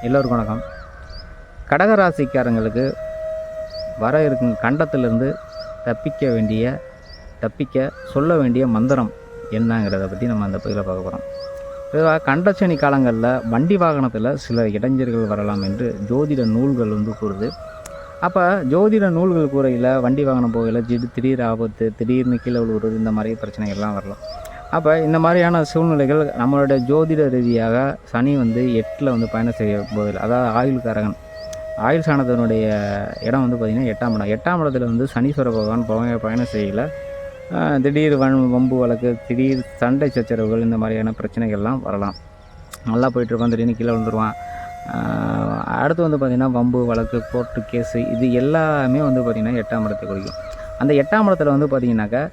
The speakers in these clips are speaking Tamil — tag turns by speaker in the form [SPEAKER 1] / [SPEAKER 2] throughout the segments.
[SPEAKER 1] எல்லோருக்கும் வணக்கம். கடகராசிக்காரங்களுக்கு வர இருக்கும் கண்டத்திலிருந்து தப்பிக்க சொல்ல வேண்டிய மந்திரம் என்னங்கிறத பற்றி நம்ம அந்த பகுதியில் பார்க்க போகிறோம். பொதுவாக கண்டசனி காலங்களில் வண்டி வாகனத்தில் சில இடைஞ்சல்கள் வரலாம் என்று ஜோதிட நூல்கள் கூறுது. அப்போ ஜோதிட நூல்கள் கூறையில் வண்டி வாகனம் போகையில் திடீர் ஆபத்து, திடீர்னு கீழே விழுவுறது, இந்த மாதிரி பிரச்சனைகள்லாம் வரலாம். அப்போ இந்த மாதிரியான சூழ்நிலைகள் நம்மளுடைய ஜோதிட ரீதியாக சனி 8ல் பயணம் செய்ய போதில், அதாவது ஆயுள்காரகன், ஆயுள் சாணத்தினுடைய இடம் பார்த்திங்கன்னா 8ஆம் இடம். 8ஆம் இடத்துல சனீஸ்வர பகவான் பயணம் செய்யலை. திடீர் வம்பு வழக்கு, திடீர் சண்டை சச்சரவுகள், இந்த மாதிரியான பிரச்சனைகள்லாம் வரலாம். நல்லா போயிட்டுருப்பான், திடீர்னு கீழே விழுந்துருவான். அடுத்து பார்த்திங்கன்னா வம்பு வழக்கு, கோர்ட்டு கேஸு, இது எல்லாமே பார்த்திங்கன்னா 8ஆம் இடத்தை குறிக்கும். அந்த 8ஆம் இடத்துல பார்த்திங்கனாக்கா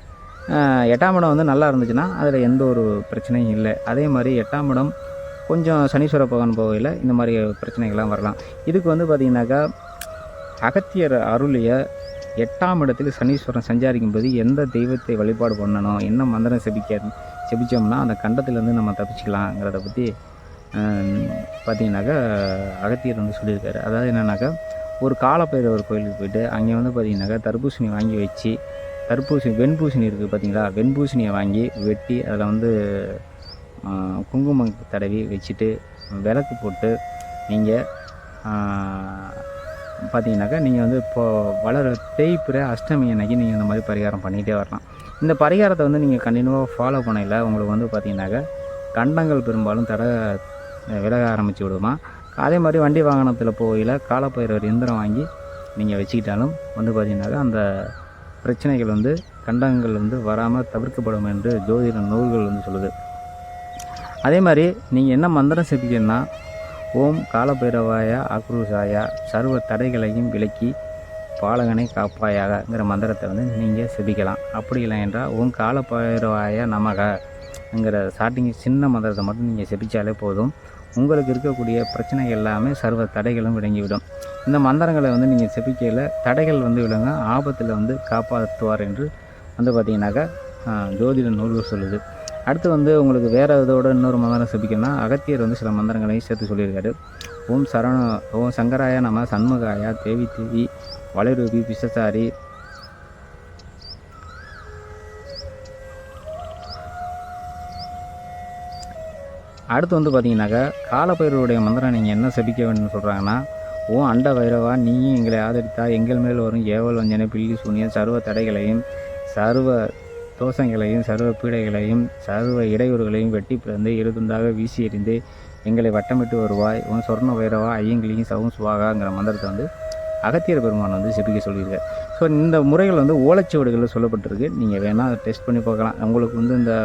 [SPEAKER 1] 8ஆம் இடம் நல்லா இருந்துச்சுன்னா அதில் எந்த ஒரு பிரச்சனையும் இல்லை. அதே மாதிரி 8ஆம் இடம் கொஞ்சம் சனீஸ்வர பகவான் போகையில் இந்த மாதிரி பிரச்சனைகள்லாம் வரலாம். இதுக்கு பார்த்திங்கனாக்கா அகத்தியர் அருளிய 8ஆம் இடத்தில் சனீஸ்வரன் சஞ்சாரிக்கும் போது எந்த தெய்வத்தை வழிபாடு பண்ணணும், என்ன மந்திரம் செபிச்சோம்னா அந்த கண்டத்திலேருந்து நம்ம தப்பிச்சிக்கலாங்கிறத பற்றி பார்த்திங்கனாக்கா அகத்தியர் சொல்லியிருக்காரு. அதாவது என்னென்னாக்கா, ஒரு காலப்பைரவர் கோயிலுக்கு போய்ட்டு அங்கே பார்த்திங்கனாக்கா தர்பூசணி வாங்கி வச்சு, வெண்பூசணி இருக்குது பார்த்திங்களா, வெண்பூசணியை வாங்கி வெட்டி அதில் குங்குமம் தடவி வச்சுட்டு விளக்கு போட்டு நீங்கள் பார்த்தீங்கன்னாக்கா நீங்கள் இப்போது வளர தேய்பிறை அஷ்டமி அன்னைக்கு நீங்கள் இந்த மாதிரி பரிகாரம் பண்ணிகிட்டே வரலாம். இந்த பரிகாரத்தை நீங்கள் கண்டினியூவாக ஃபாலோ பண்ணையில் உங்களுக்கு பார்த்தீங்கன்னாக்கா கண்டங்கள் பெரும்பாலும் விலக ஆரம்பித்து விடுமா. அதே மாதிரி வண்டி வாகனத்தில் போகையில் காலப்பைரவர் எந்திரம் வாங்கி நீங்கள் வச்சுக்கிட்டாலும் பார்த்தீங்கன்னாக்கா அந்த பிரச்சனைகள் கண்டங்கள் வராமல் தவிர்க்கப்படும் என்று ஜோதிட நூல்கள் சொல்லுது. அதே மாதிரி நீங்கள் என்ன மந்திரம் செபிக்கணும்னா, ஓம் காலபைரவாய ஆக்ரோஷாயா சர்வ தடைகளையும் விலக்கி பாலகனை காப்பாயாகங்கிற மந்திரத்தை நீங்கள் செபிக்கலாம். அப்படி இல்லை என்றால் ஓம் காலபைரவாய நமகங்கிற ஸ்டார்டிங் சின்ன மந்திரத்தை மட்டும் நீங்கள் செபித்தாலே போதும். உங்களுக்கு இருக்கக்கூடிய பிரச்சனை எல்லாமே சர்வ தடைகளும் விளங்கிவிடும். இந்த மந்திரங்களை நீங்கள் செபிக்கையில் தடைகள் விளங்க, ஆபத்தில் காப்பாற்றுவார் என்று பார்த்திங்கனாக்கா ஜோதிட நூல்கள் சொல்லுது. அடுத்து உங்களுக்கு வேறு இதோட இன்னொரு மந்திரம் செபிக்கணும்னா அகத்தியர் சில மந்திரங்களையும் சேர்த்து சொல்லியிருக்காரு. ஓம் சங்கராய நம சண்முகாயா தேவி தேவி வளைரூபி பிசசாரி அடுத்து பார்த்திங்கனாக்கா காலப்பைரவருடைய மந்திரம் நீங்கள் என்ன செபிக்க வேண்டும்னு சொல்கிறாங்கன்னா, ஓ அண்ட வைரவா நீயும் எங்களை ஆதரித்தா எங்கள் மேல் வரும் ஏவல் வஞ்சனை பில்லி சூனியம் சர்வ தடைகளையும் சர்வ தோஷங்களையும் சர்வ பீடைகளையும் சர்வ இடையூறுகளையும் வெட்டி பிறந்து இருதுண்டாக வீசி எறிந்து எங்களை வட்டமிட்டு வருவாய். உன் சொர்ண வைரவா ஐயங்களையும் சவும் சுவாகாங்கிற மந்திரத்தை அகத்தியர் பெருமான் செபிக்க சொல்லியிருக்கார். ஸோ இந்த முறைகள் ஓலைச்சுவடுகளில் சொல்லப்பட்டிருக்கு. நீங்கள் வேணால் டெஸ்ட் பண்ணி பார்க்கலாம். உங்களுக்கு இந்த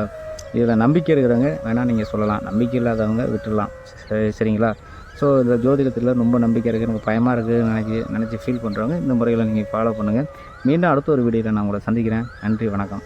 [SPEAKER 1] இதில் நம்பிக்கை இருக்கிறவங்க வேணால் நீங்கள் சொல்லலாம், நம்பிக்கை இல்லாதவங்க விட்டுடலாம். சரிங்களா? ஸோ இந்த ஜோதிடத்தில் ரொம்ப நம்பிக்கை இருக்குது, எனக்கு பயமாக இருக்குது நினச்சி ஃபீல் பண்ணுறவங்க இந்த முறைகளை நீங்கள் ஃபாலோ பண்ணுங்கள். மீண்டும் அடுத்த ஒரு வீடியோவில் நான் உங்களை சந்திக்கிறேன். நன்றி, வணக்கம்.